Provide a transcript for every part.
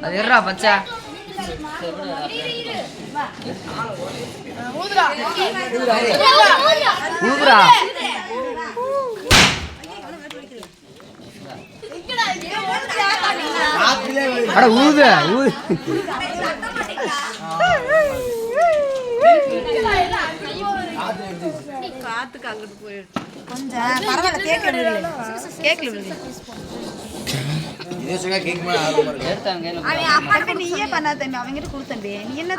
அது எறா பச்சை ஊதுடா அட ஊது காத்துக்கு அங்கிட்டு போயிடுச்சு கொஞ்சம் பரவாயில்ல கேக்கல அப்பாக்கு நீயே பண்ணா தம்பி அவங்கிட்ட கொடுத்தம்பி நீ என்ன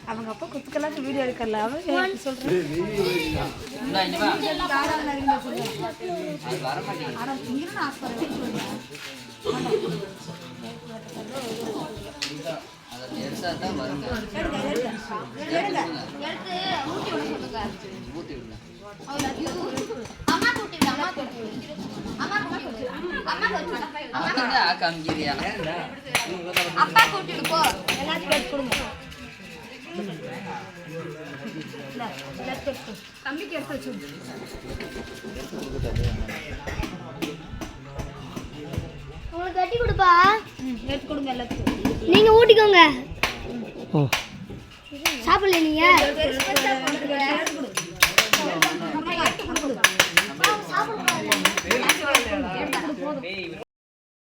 அவங்க அப்பா குத்துக்கெல்லாம் வீடியோ எடுக்கல அவங்க சொல்றேன் தம்பிக்கு எடுத்து வச்சு உங்களுக்கு கட்டி கொடுப்பா எடுத்து கொடுங்க எல்லாத்துக்கும் நீங்க ஊட்டிக்கோங்க சாப்பிடல நீங்க